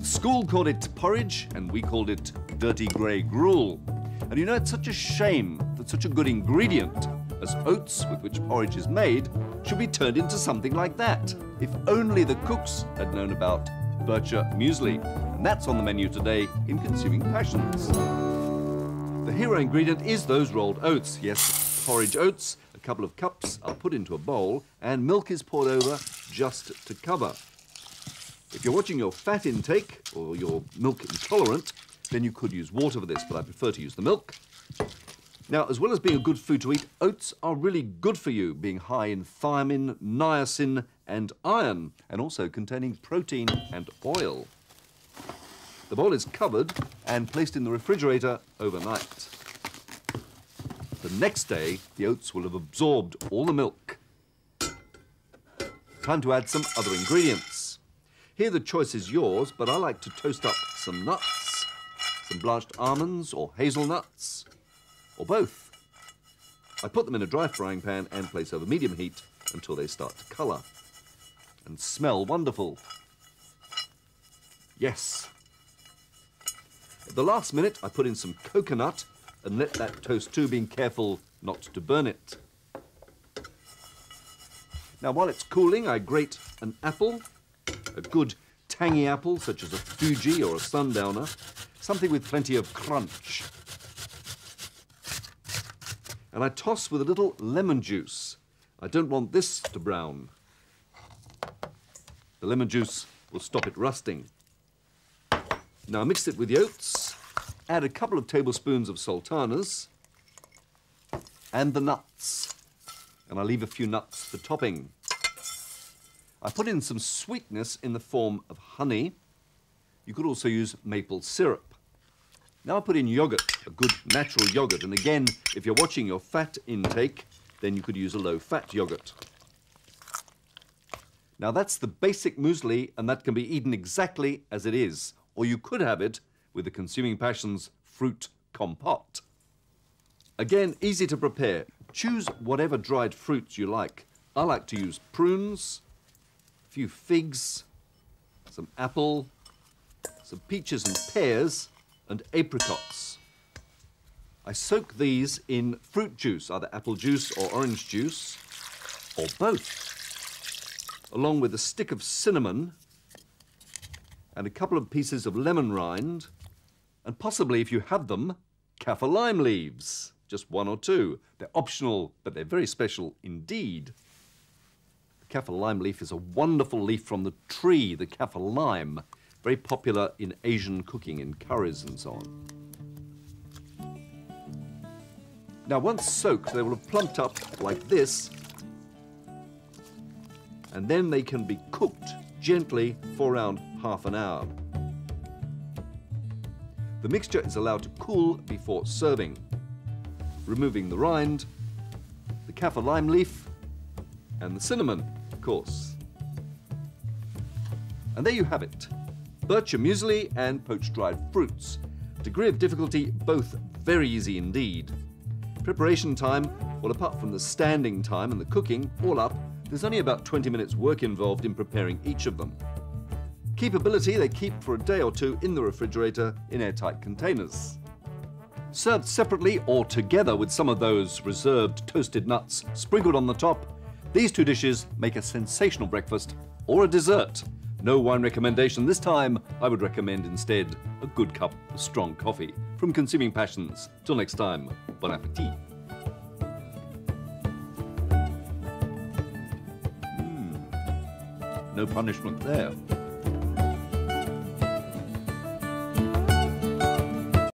School called it porridge, and we called it dirty grey gruel. And you know, it's such a shame that such a good ingredient as oats, with which porridge is made, should be turned into something like that. If only the cooks had known about Bircher Muesli. And that's on the menu today in Consuming Passions. The hero ingredient is those rolled oats. Yes, porridge oats. A couple of cups are put into a bowl and milk is poured over just to cover. If you're watching your fat intake or you're milk intolerant, then you could use water for this, but I prefer to use the milk. Now, as well as being a good food to eat, oats are really good for you, being high in thiamine, niacin and iron, and also containing protein and oil. The bowl is covered and placed in the refrigerator overnight. The next day, the oats will have absorbed all the milk. Time to add some other ingredients. Here the choice is yours, but I like to toast up some nuts, some blanched almonds or hazelnuts, or both. I put them in a dry frying pan and place over medium heat until they start to colour and smell wonderful. Yes. At the last minute, I put in some coconut and let that toast too, being careful not to burn it. Now, while it's cooling, I grate an apple, a good tangy apple such as a Fuji or a Sundowner, something with plenty of crunch. And I toss with a little lemon juice. I don't want this to brown. The lemon juice will stop it rusting. Now mix it with the oats, add a couple of tablespoons of sultanas, and the nuts. And I leave a few nuts for topping. I put in some sweetness in the form of honey. You could also use maple syrup. Now I put in yogurt, a good natural yogurt, and again, if you're watching your fat intake, then you could use a low-fat yogurt. Now that's the basic muesli, and that can be eaten exactly as it is, or you could have it with the Consuming Passions fruit compote. Again, easy to prepare. Choose whatever dried fruits you like. I like to use prunes, a few figs, some apple, some peaches and pears, and apricots. I soak these in fruit juice, either apple juice or orange juice, or both, along with a stick of cinnamon and a couple of pieces of lemon rind, and possibly, if you have them, Kaffir lime leaves, just one or two. They're optional, but they're very special indeed. The Kaffir lime leaf is a wonderful leaf from the tree, the Kaffir lime, very popular in Asian cooking, in curries and so on. Now, once soaked, they will have plumped up like this, and then they can be cooked gently for around half an hour. The mixture is allowed to cool before serving, removing the rind, the Kaffir lime leaf, and the cinnamon, of course. And there you have it. Bircher Muesli and poached dried fruits. Degree of difficulty, both very easy indeed. Preparation time, well, apart from the standing time and the cooking, all up, there's only about 20 minutes work involved in preparing each of them. Keepability, they keep for a day or two in the refrigerator in airtight containers. Served separately or together with some of those reserved toasted nuts sprinkled on the top, these two dishes make a sensational breakfast or a dessert. No wine recommendation this time. I would recommend instead a good cup of strong coffee. From Consuming Passions, till next time, bon appetit. No punishment there.